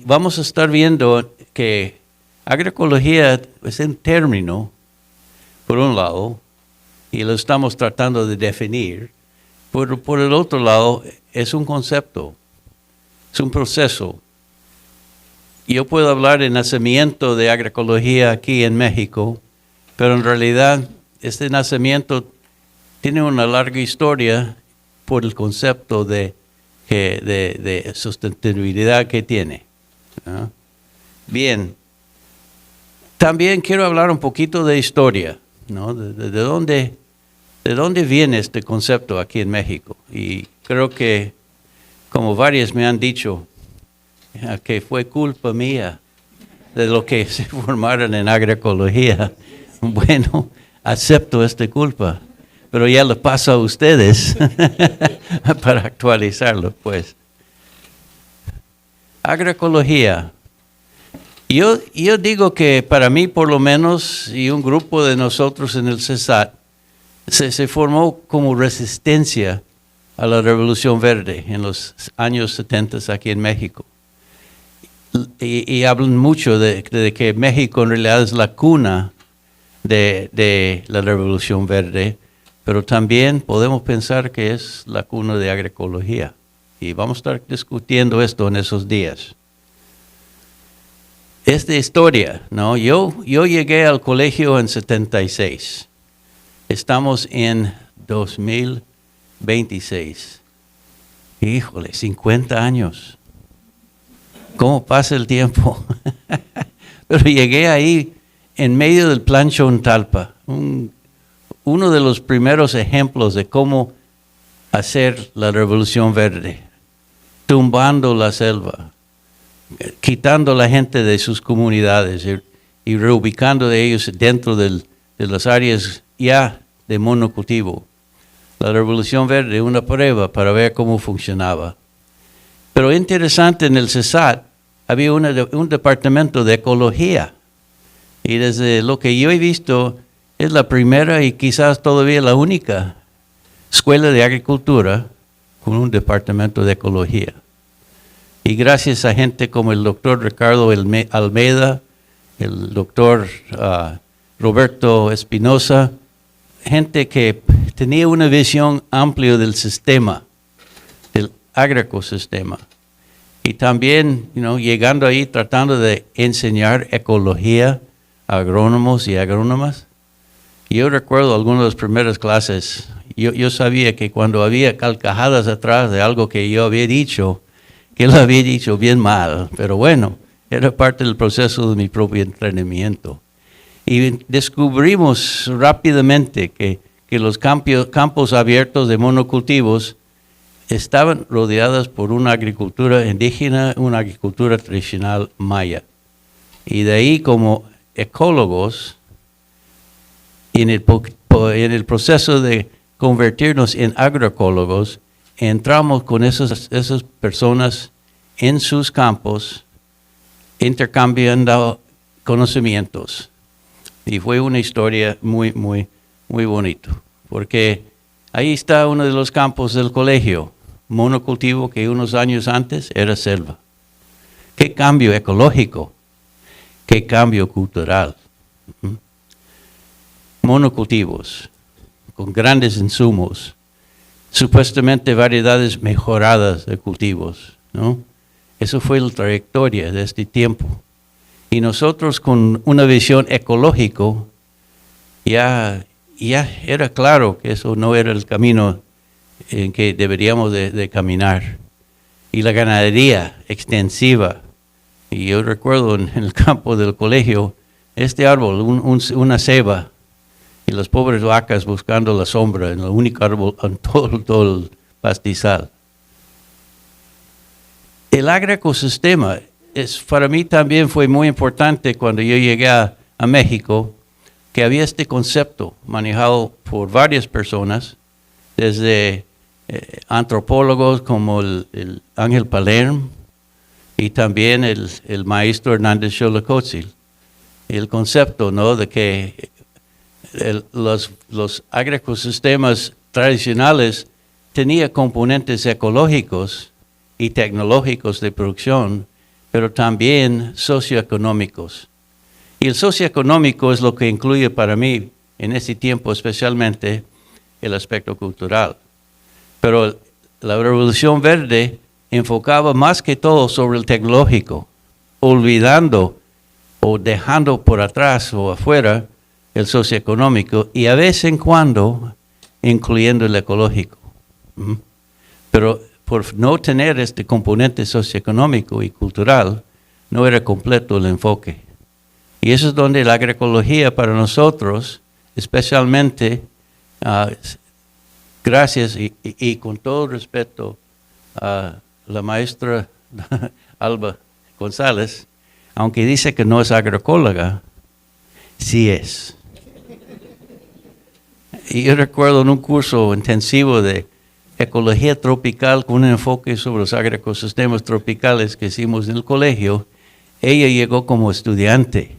vamos a estar viendo que agroecología es un término, por un lado, y lo estamos tratando de definir. Por el otro lado, es un concepto, es un proceso. Yo puedo hablar de nacimiento de agroecología aquí en México, pero en realidad este nacimiento tiene una larga historia por el concepto de sustentabilidad que tiene, ¿no? Bien, también quiero hablar un poquito de historia, ¿no? De dónde viene este concepto aquí en México. Y creo que, como varios me han dicho, que fue culpa mía de lo que se formaron en agroecología. Bueno, acepto esta culpa, pero ya lo paso a ustedes para actualizarlo, pues. Agroecología. Yo digo que para mí, por lo menos, y un grupo de nosotros en el CESAT, se formó como resistencia a la Revolución Verde en los años 70 aquí en México. Y hablan mucho de que México en realidad es la cuna de la Revolución Verde, pero también podemos pensar que es la cuna de agroecología. Y vamos a estar discutiendo esto en esos días. Es de historia, ¿no? Yo llegué al colegio en 76. Estamos en 2026. Híjole, 50 años. ¿Cómo pasa el tiempo? Pero llegué ahí en medio del Plan Chontalpa, uno de los primeros ejemplos de cómo hacer la Revolución Verde, tumbando la selva, quitando a la gente de sus comunidades y reubicando de ellos dentro de las áreas ya de monocultivo. La Revolución Verde, una prueba para ver cómo funcionaba. Pero interesante, en el CESAT había un departamento de ecología. Y desde lo que yo he visto, es la primera y quizás todavía la única escuela de agricultura con un departamento de ecología. Y gracias a gente como el doctor Ricardo Almeida, el doctor Roberto Espinosa, gente que tenía una visión amplia del sistema, del agroecosistema. Y también, llegando ahí, tratando de enseñar ecología a agrónomos y agrónomas. Yo recuerdo algunas de las primeras clases, yo sabía que cuando había carcajadas atrás de algo que yo había dicho, que lo había dicho bien mal, pero bueno, era parte del proceso de mi propio entrenamiento. Y descubrimos rápidamente que los campos abiertos de monocultivos estaban rodeadas por una agricultura indígena, una agricultura tradicional maya. Y de ahí, como ecólogos, en el proceso de convertirnos en agroecólogos, entramos con esas personas en sus campos, intercambiando conocimientos. Y fue una historia muy, muy, muy bonita, porque ahí está uno de los campos del colegio, monocultivo que unos años antes era selva. ¿Qué cambio ecológico? ¿Qué cambio cultural? Monocultivos, con grandes insumos, supuestamente variedades mejoradas de cultivos, ¿no? Eso fue la trayectoria de este tiempo. Y nosotros con una visión ecológica, ya era claro que eso no era el camino en que deberíamos de caminar. Y la ganadería extensiva. Y yo recuerdo en el campo del colegio, este árbol, una ceiba, y las pobres vacas buscando la sombra en el único árbol en todo el pastizal. El agroecosistema para mí también fue muy importante cuando yo llegué a México, que había este concepto manejado por varias personas, desde antropólogos como el Ángel Palermo y también el maestro Hernández Xolocotzil. El concepto, ¿no?, de que los agroecosistemas tradicionales tenían componentes ecológicos y tecnológicos de producción, pero también socioeconómicos. Y el socioeconómico es lo que incluye para mí, en ese tiempo especialmente, el aspecto cultural. Pero la Revolución Verde enfocaba más que todo sobre el tecnológico, olvidando o dejando por atrás o afuera el socioeconómico y a vez en cuando incluyendo el ecológico. Pero por no tener este componente socioeconómico y cultural, no era completo el enfoque. Y eso es donde la agroecología para nosotros, especialmente, gracias y con todo respeto a la maestra Alba González, aunque dice que no es agroecóloga, sí es. Y yo recuerdo en un curso intensivo de ecología tropical con un enfoque sobre los agroecosistemas tropicales que hicimos en el colegio, ella llegó como estudiante,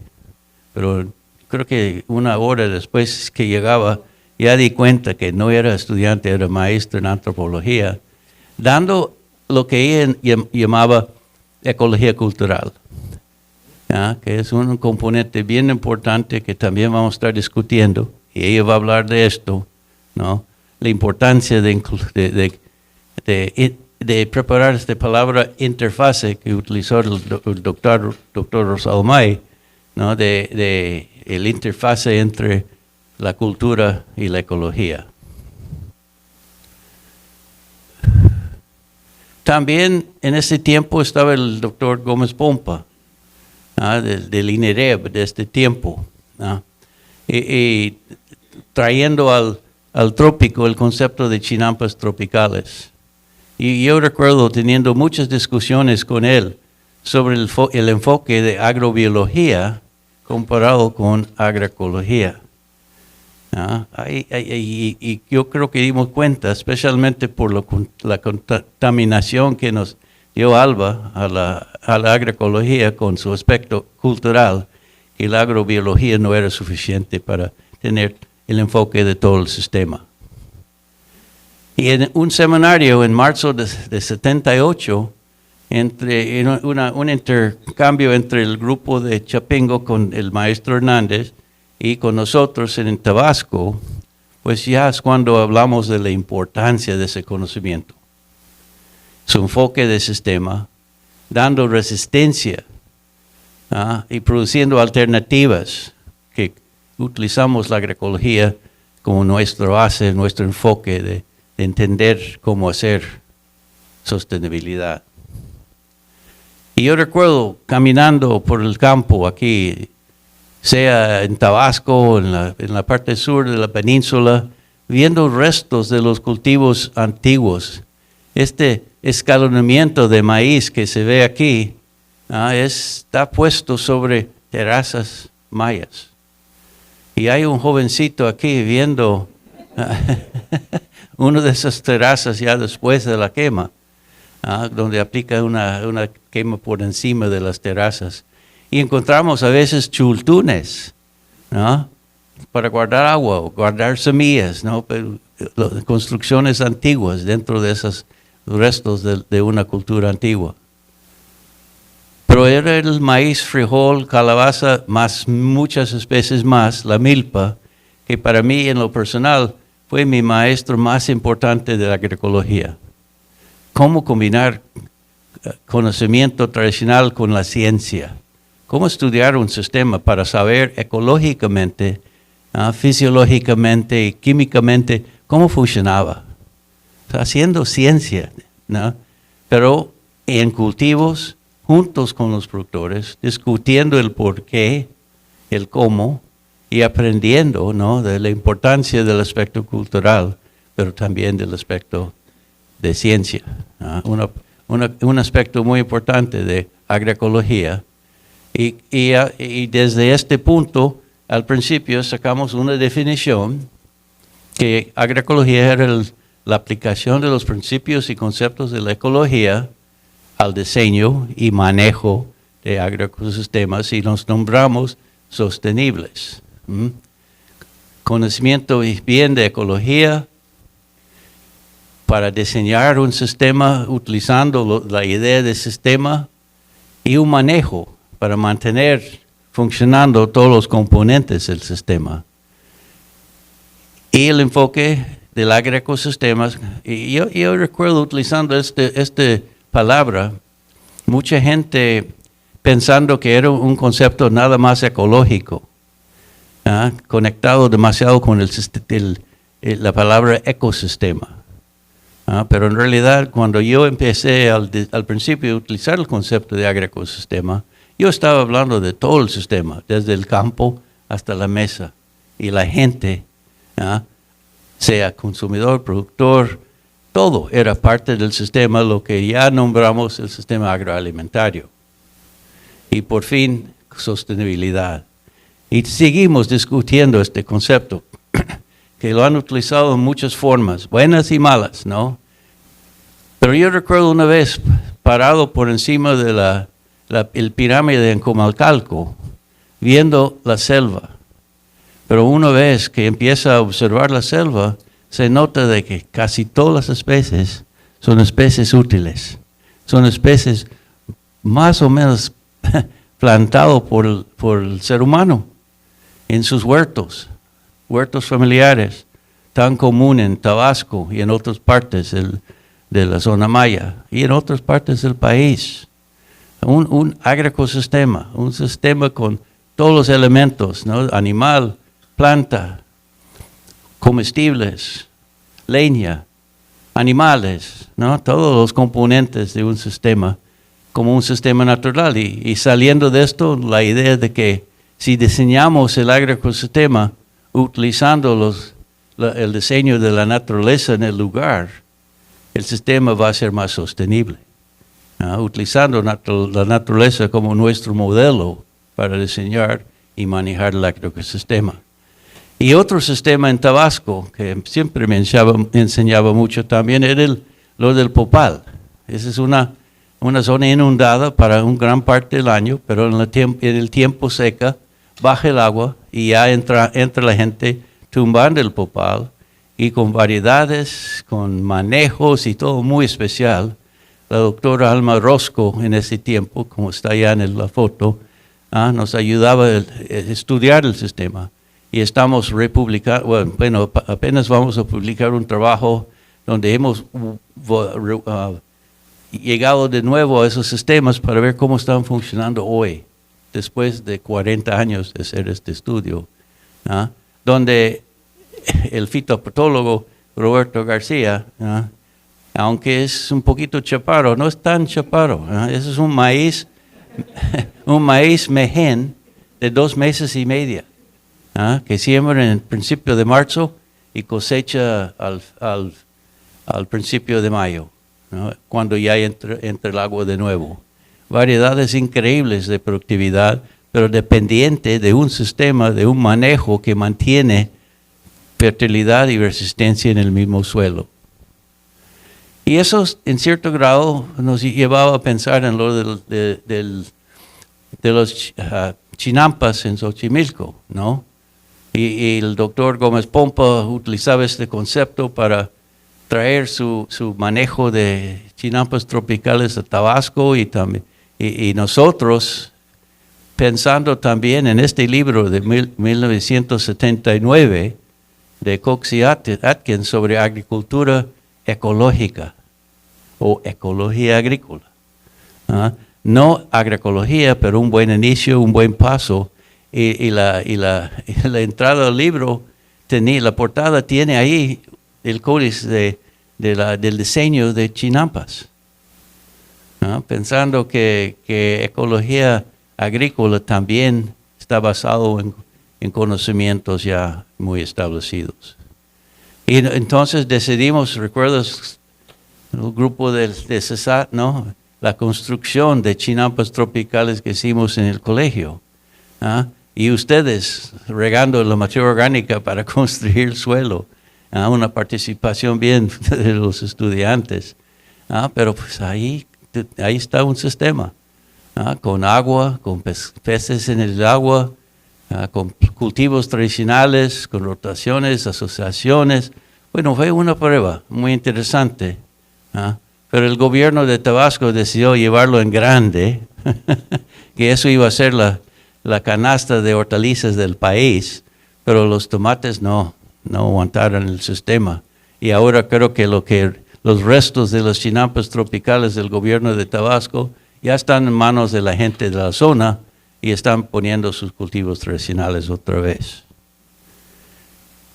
pero creo que una hora después que llegaba, ya di cuenta que no era estudiante, era maestra en antropología, dando lo que ella llamaba ecología cultural, ¿ya? Que es un componente bien importante que también vamos a estar discutiendo, y ella va a hablar de esto, ¿no? La importancia de preparar esta palabra interfase que utilizó el doctor Rosalmay, ¿no? De el interfase entre la cultura y la ecología. También en ese tiempo estaba el doctor Gómez Pompa, ¿no? del INEREB de este tiempo, ¿no? Y trayendo al trópico el concepto de chinampas tropicales. Y yo recuerdo teniendo muchas discusiones con él sobre el enfoque de agrobiología comparado con agroecología. Y yo creo que dimos cuenta, especialmente por la contaminación que nos dio Alba a la agroecología con su aspecto cultural, y la agrobiología no era suficiente para tener el enfoque de todo el sistema. Y en un seminario en marzo de 78, un intercambio entre el grupo de Chapingo con el maestro Hernández y con nosotros en Tabasco, pues ya es cuando hablamos de la importancia de ese conocimiento. Su enfoque de sistema, dando resistencia y produciendo alternativas que utilizamos la agroecología como nuestra base, nuestro enfoque de entender cómo hacer sostenibilidad. Y yo recuerdo caminando por el campo aquí, sea en Tabasco, en la parte sur de la península, viendo restos de los cultivos antiguos. Este escalonamiento de maíz que se ve aquí está puesto sobre terrazas mayas. Y hay un jovencito aquí viendo una de esas terrazas ya después de la quema, donde aplica una quema por encima de las terrazas. Y encontramos a veces chultunes, ¿no? Para guardar agua o guardar semillas, ¿no? Pero, construcciones antiguas dentro de esos restos de una cultura antigua. Pero era el maíz, frijol, calabaza, más muchas especies más, la milpa, que para mí en lo personal fue mi maestro más importante de la agroecología. Cómo combinar conocimiento tradicional con la ciencia. Cómo estudiar un sistema para saber ecológicamente, fisiológicamente y químicamente cómo funcionaba. Haciendo ciencia, ¿no? Pero en cultivos, juntos con los productores, discutiendo el por qué, el cómo, y aprendiendo, ¿no? De la importancia del aspecto cultural, pero también del aspecto de ciencia. Un aspecto muy importante de agroecología. Y desde este punto, al principio sacamos una definición que agroecología era la aplicación de los principios y conceptos de la ecología al diseño y manejo de agroecosistemas, y nos nombramos sostenibles. Conocimiento bien de ecología para diseñar un sistema utilizando la idea de sistema y un manejo para mantener funcionando todos los componentes del sistema. Y el enfoque del agroecosistema, y yo recuerdo utilizando esta palabra, mucha gente pensando que era un concepto nada más ecológico, conectado demasiado con la palabra ecosistema. Pero en realidad, cuando yo empecé al principio a utilizar el concepto de agroecosistema, yo estaba hablando de todo el sistema, desde el campo hasta la mesa. Y la gente, sea consumidor, productor, todo era parte del sistema, lo que ya nombramos el sistema agroalimentario. Y por fin, sostenibilidad. Y seguimos discutiendo este concepto, que lo han utilizado en muchas formas, buenas y malas, ¿no? Pero yo recuerdo una vez parado por encima de el pirámide en Comalcalco, viendo la selva. Pero una vez que empieza a observar la selva, se nota de que casi todas las especies son especies útiles. Son especies más o menos plantadas por el ser humano en sus huertos familiares, tan común en Tabasco y en otras partes de la zona maya y en otras partes del país. Un agroecosistema, un sistema con todos los elementos, ¿no? Animal, planta, comestibles, leña, animales, ¿no? Todos los componentes de un sistema, como un sistema natural. Y saliendo de esto, la idea de que si diseñamos el agroecosistema utilizando el diseño de la naturaleza en el lugar, el sistema va a ser más sostenible. Utilizando la naturaleza como nuestro modelo para diseñar y manejar el agroecosistema. Y otro sistema en Tabasco que siempre me enseñaba mucho también era lo del Popal. Esa es una zona inundada para una gran parte del año, pero en el tiempo seca baja el agua y ya entra la gente tumbando el Popal y con variedades, con manejos y todo muy especial. La doctora Alma Rosco en ese tiempo, como está allá en la foto, nos ayudaba a estudiar el sistema. Y estamos republicando, apenas vamos a publicar un trabajo donde hemos llegado de nuevo a esos sistemas para ver cómo están funcionando hoy, después de 40 años de hacer este estudio, donde el fitopatólogo Roberto García, aunque es un poquito chaparro, no es tan chaparro, ese es un maíz mején de 2 meses y medio, que siembra en el principio de marzo y cosecha al principio de mayo, cuando ya entra el agua de nuevo. Variedades increíbles de productividad, pero dependiente de un sistema, de un manejo que mantiene fertilidad y resistencia en el mismo suelo. Y eso, en cierto grado, nos llevaba a pensar en lo de los chinampas en Xochimilco, ¿no? Y el doctor Gómez Pompa utilizaba este concepto para traer su manejo de chinampas tropicales a Tabasco y nosotros, pensando también en este libro de 1979 de Cox y Atkins sobre agricultura ecológica o ecología agrícola. No agroecología, pero un buen inicio, un buen paso. Y la entrada al libro, la portada tiene ahí el códice del diseño de chinampas. Pensando que ecología agrícola también está basado en conocimientos ya muy establecidos. Y entonces decidimos, ¿recuerdas el grupo de CESAT, no? La construcción de chinampas tropicales que hicimos en el colegio. Y ustedes regando la materia orgánica para construir el suelo. Una participación bien de los estudiantes. Pero pues ahí está un sistema. Con agua, con peces en el agua, con cultivos tradicionales, con rotaciones, asociaciones. Bueno, fue una prueba muy interesante. Pero el gobierno de Tabasco decidió llevarlo en grande que eso iba a ser la canasta de hortalizas del país, pero los tomates no aguantaron el sistema. Y ahora creo que los restos de las chinampas tropicales del gobierno de Tabasco ya están en manos de la gente de la zona y están poniendo sus cultivos tradicionales otra vez.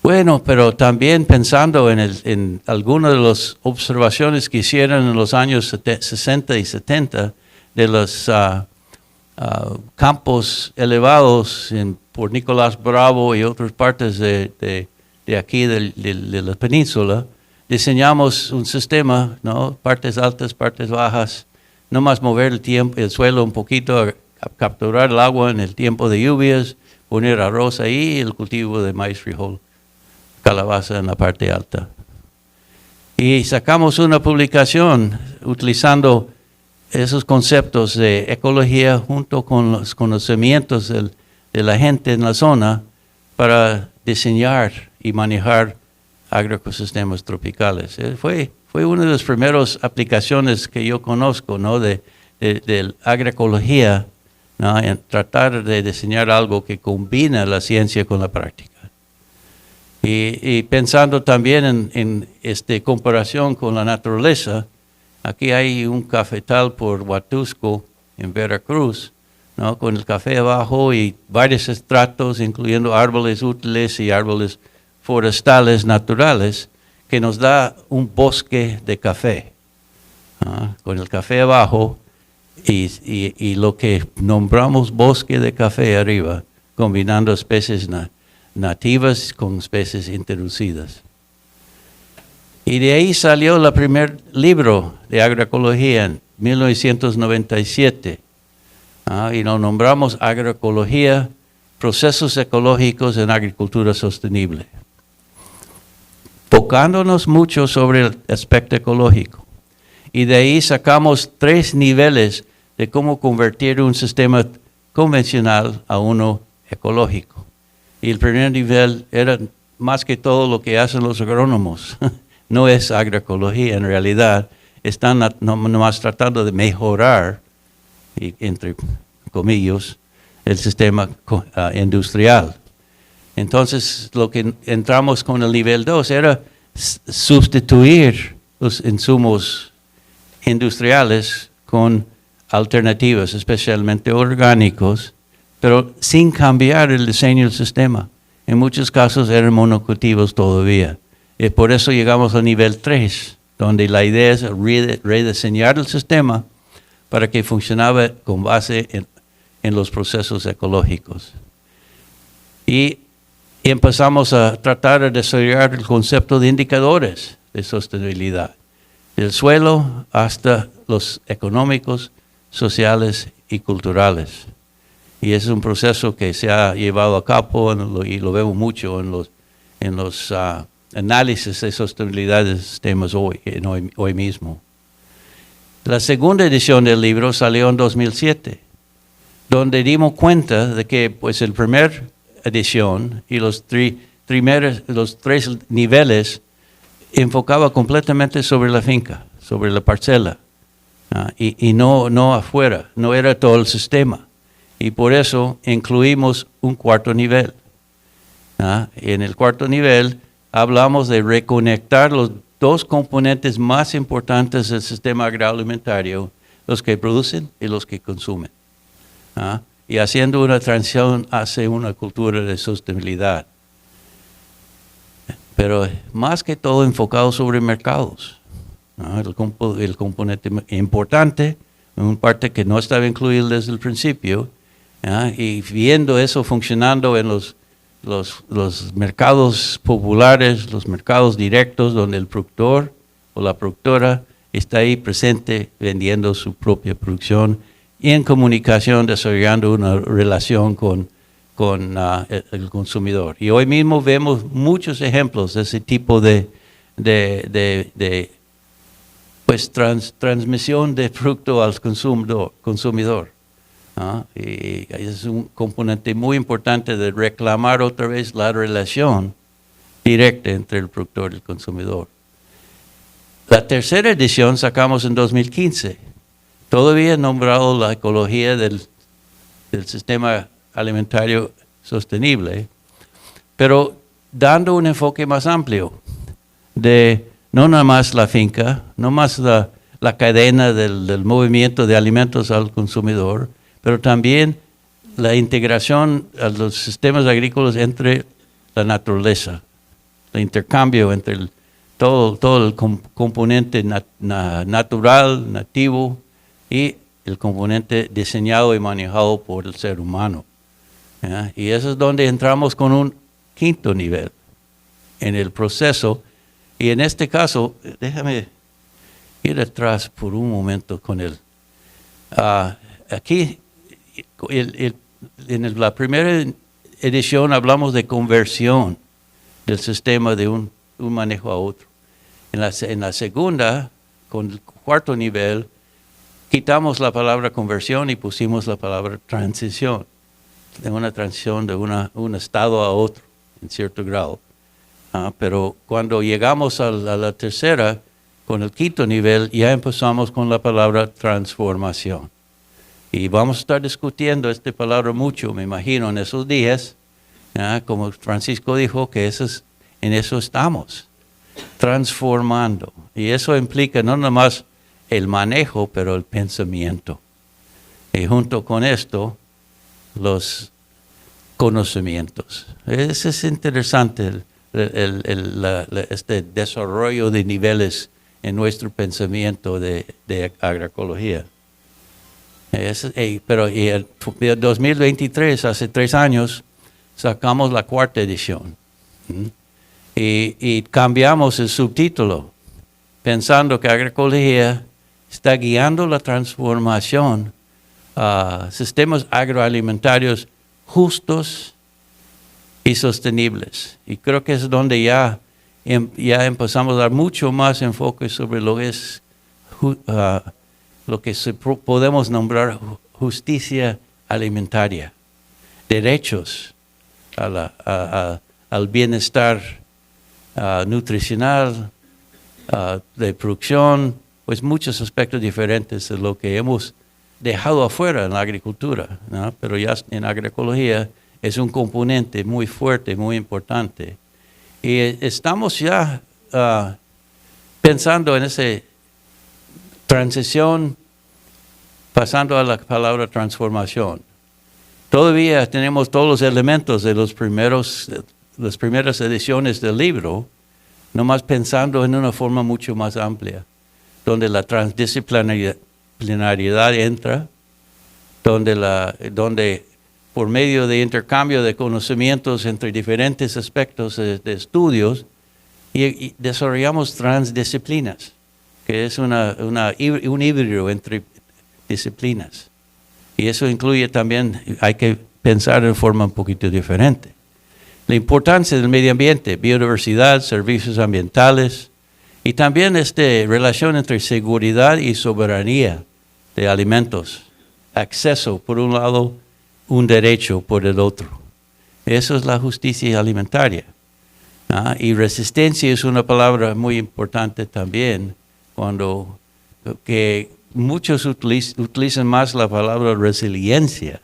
Bueno, pero también pensando en algunas de las observaciones que hicieron en los años 60 y 70 de los campos elevados por Nicolás Bravo y otras partes de aquí de la península, diseñamos un sistema, ¿no? Partes altas, partes bajas, no más mover el suelo un poquito, a capturar el agua en el tiempo de lluvias, poner arroz ahí y el cultivo de maíz, frijol, calabaza en la parte alta. Y sacamos una publicación utilizando esos conceptos de ecología junto con los conocimientos de la gente en la zona para diseñar y manejar agroecosistemas tropicales. Fue una de las primeras aplicaciones que yo conozco, ¿no? de agroecología, ¿no? En tratar de diseñar algo que combina la ciencia con la práctica. Y pensando también en comparación con la naturaleza, aquí hay un cafetal por Huatusco, en Veracruz, ¿no? Con el café abajo y varios estratos, incluyendo árboles útiles y árboles forestales naturales, que nos da un bosque de café, ¿no? Con el café abajo y lo que nombramos bosque de café arriba, combinando especies nativas con especies introducidas. Y de ahí salió el primer libro de agroecología en 1997, y lo nombramos Agroecología, Procesos Ecológicos en Agricultura Sostenible, enfocándonos mucho sobre el aspecto ecológico. Y de ahí sacamos 3 niveles de cómo convertir un sistema convencional a uno ecológico. Y el primer nivel era más que todo lo que hacen los agrónomos. No es agroecología, en realidad están nomás tratando de mejorar, entre comillas, el sistema industrial. Entonces, lo que entramos con el nivel 2 era sustituir los insumos industriales con alternativas, especialmente orgánicos, pero sin cambiar el diseño del sistema. En muchos casos eran monocultivos todavía. Y por eso llegamos al nivel 3, donde la idea es rediseñar el sistema para que funcionara con base en los procesos ecológicos. Y empezamos a tratar de desarrollar el concepto de indicadores de sostenibilidad, del suelo hasta los económicos, sociales y culturales. Y es un proceso que se ha llevado a cabo y lo vemos mucho en los análisis de sostenibilidad de sistemas hoy mismo. La segunda edición del libro salió en 2007, donde dimos cuenta de que pues, el primer edición y los 3 niveles enfocaba completamente sobre la finca, sobre la parcela, y no afuera, no era todo el sistema. Y por eso incluimos un 4º nivel. En el 4º nivel hablamos de reconectar los 2 componentes más importantes del sistema agroalimentario, los que producen y los que consumen. Y haciendo una transición hacia una cultura de sostenibilidad. Pero más que todo enfocado sobre mercados. El componente importante, una parte que no estaba incluida desde el principio, y viendo eso funcionando en los mercados populares, los mercados directos, donde el productor o la productora está ahí presente vendiendo su propia producción y en comunicación desarrollando una relación con el consumidor. Y hoy mismo vemos muchos ejemplos de ese tipo de transmisión de producto al consumidor. Y es un componente muy importante de reclamar otra vez la relación directa entre el productor y el consumidor. La tercera edición sacamos en 2015, Todavía he nombrado la ecología del sistema alimentario sostenible, pero dando un enfoque más amplio de no nada más la finca, no más la cadena del movimiento de alimentos al consumidor, pero también la integración a los sistemas agrícolas entre la naturaleza, el intercambio entre todo el componente natural, nativo, y el componente diseñado y manejado por el ser humano. ¿Ya? Y eso es donde entramos con un quinto nivel en el proceso. Y en este caso, déjame ir atrás por un momento con él. Aquí, en la primera edición hablamos de conversión del sistema de un manejo a otro. En la segunda, con el cuarto nivel, quitamos la palabra conversión y pusimos la palabra transición. De una transición de un estado a otro, en cierto grado. Pero cuando llegamos a la tercera, con el quinto nivel, ya empezamos con la palabra transformación. Y vamos a estar discutiendo esta palabra mucho, me imagino, en esos días. Como Francisco dijo, que en eso estamos, transformando. Y eso implica no nada más el manejo, pero el pensamiento. Y junto con esto, los conocimientos. Eso es interesante, este desarrollo de niveles en nuestro pensamiento de agroecología. Pero en 2023, hace 3 años, sacamos la cuarta edición. Y cambiamos el subtítulo, pensando que agroecología está guiando la transformación a sistemas agroalimentarios justos y sostenibles. Y creo que es donde ya empezamos a dar mucho más enfoque sobre lo que es lo que podemos nombrar justicia alimentaria, derechos al bienestar nutricional, de producción, pues muchos aspectos diferentes de lo que hemos dejado afuera en la agricultura, ¿no? Pero ya en agroecología es un componente muy fuerte, muy importante. Y estamos ya pensando en esa transición, pasando a la palabra transformación. Todavía tenemos todos los elementos de las primeras ediciones del libro, nomás pensando en una forma mucho más amplia, donde la transdisciplinariedad entra, donde por medio de intercambio de conocimientos entre diferentes aspectos de estudios, y desarrollamos transdisciplinas, que es un híbrido entre disciplinas. Y eso incluye también, hay que pensar en forma un poquito diferente. La importancia del medio ambiente, biodiversidad, servicios ambientales, y también relación entre seguridad y soberanía de alimentos. Acceso, por un lado, un derecho por el otro. Eso es la justicia alimentaria. Y resistencia es una palabra muy importante también, que muchos utilizan más la palabra resiliencia,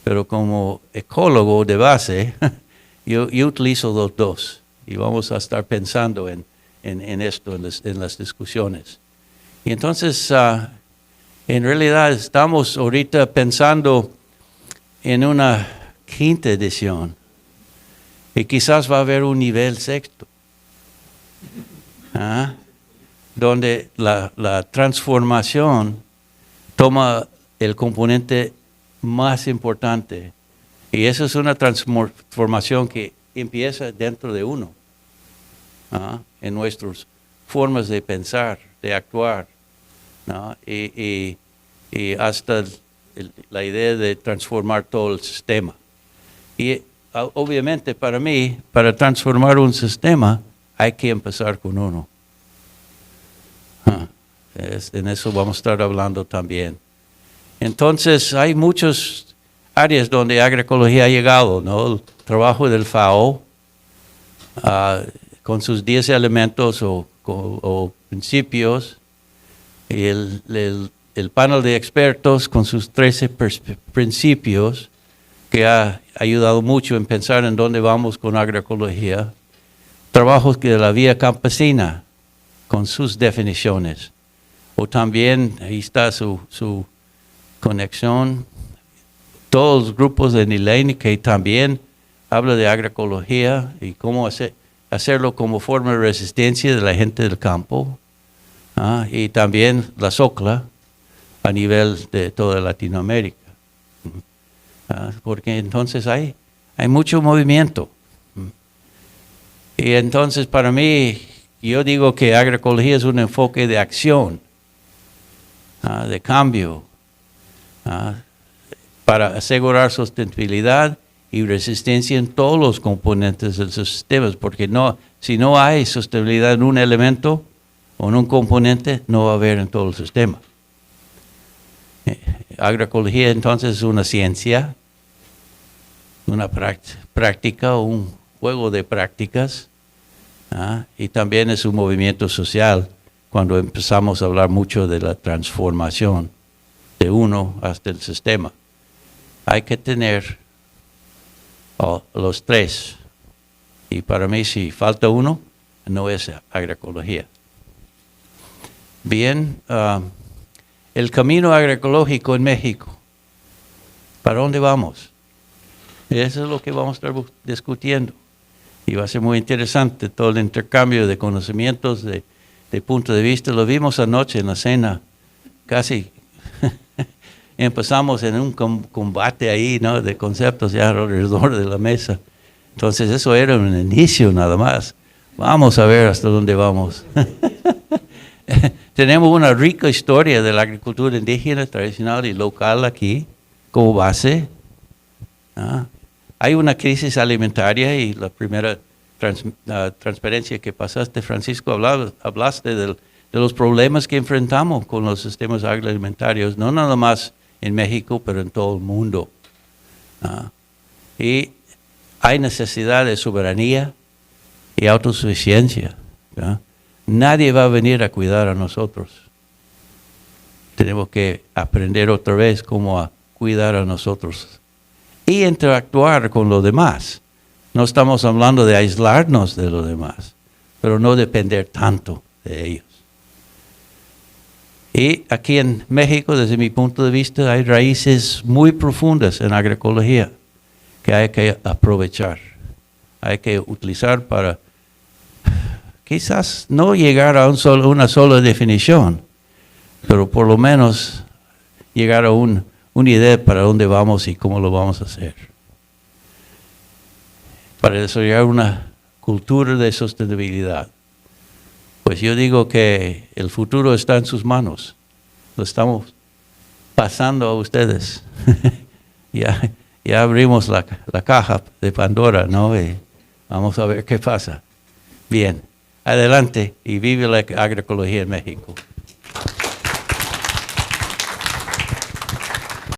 pero como ecólogo de base, yo utilizo los dos, y vamos a estar pensando en esto, en las discusiones. Y entonces, en realidad estamos ahorita pensando en una quinta edición, y quizás va a haber un nivel sexto, donde la transformación toma el componente más importante. Y esa es una transformación que empieza dentro de uno, en nuestras formas de pensar, de actuar, y hasta la idea de transformar todo el sistema. Y obviamente para mí, para transformar un sistema, hay que empezar con uno. En eso vamos a estar hablando también. Entonces, hay muchas áreas donde agroecología ha llegado, ¿no? El trabajo del FAO, con sus 10 elementos o principios, y el el panel de expertos con sus 13 principios, que ha ayudado mucho en pensar en dónde vamos con agroecología. Trabajos de la vía campesina, con sus definiciones. O también, ahí está su conexión, todos los grupos de Nileni que también habla de agroecología y cómo hacerlo como forma de resistencia de la gente del campo. Y también la SOCLA a nivel de toda Latinoamérica. Porque entonces hay mucho movimiento. Y entonces para mí, yo digo que agroecología es un enfoque de acción, de cambio, para asegurar sustentabilidad y resistencia en todos los componentes de los sistemas, porque si no hay sustentabilidad en un elemento o en un componente, no va a haber en todo el sistema. Agroecología entonces es una ciencia, una práctica, un juego de prácticas, y también es un movimiento social cuando empezamos a hablar mucho de la transformación de uno hasta el sistema. Hay que tener los tres, y para mí si falta uno, no es agroecología. Bien, el camino agroecológico en México, ¿para dónde vamos? Eso es lo que vamos a estar discutiendo. Y va a ser muy interesante todo el intercambio de conocimientos, de punto de vista. Lo vimos anoche en la cena. Casi empezamos en un combate ahí, ¿no? De conceptos ya alrededor de la mesa. Entonces eso era un inicio nada más. Vamos a ver hasta dónde vamos. Tenemos una rica historia de la agricultura indígena, tradicional y local aquí, como base. Hay una crisis alimentaria y la primera transparencia que pasaste, Francisco, hablaste de los problemas que enfrentamos con los sistemas agroalimentarios, no nada más en México, pero en todo el mundo. Y hay necesidad de soberanía y autosuficiencia. Nadie va a venir a cuidar a nosotros. Tenemos que aprender otra vez cómo a cuidar a nosotros y interactuar con los demás. No estamos hablando de aislarnos de los demás, pero no depender tanto de ellos. Y aquí en México, desde mi punto de vista, hay raíces muy profundas en agroecología que hay que aprovechar. Hay que utilizar para quizás no llegar a una sola definición, pero por lo menos llegar a una idea para dónde vamos y cómo lo vamos a hacer. Para desarrollar una cultura de sostenibilidad. Pues yo digo que el futuro está en sus manos. Lo estamos pasando a ustedes. ya abrimos la caja de Pandora, ¿no? Y vamos a ver qué pasa. Bien, adelante y vive la agroecología en México.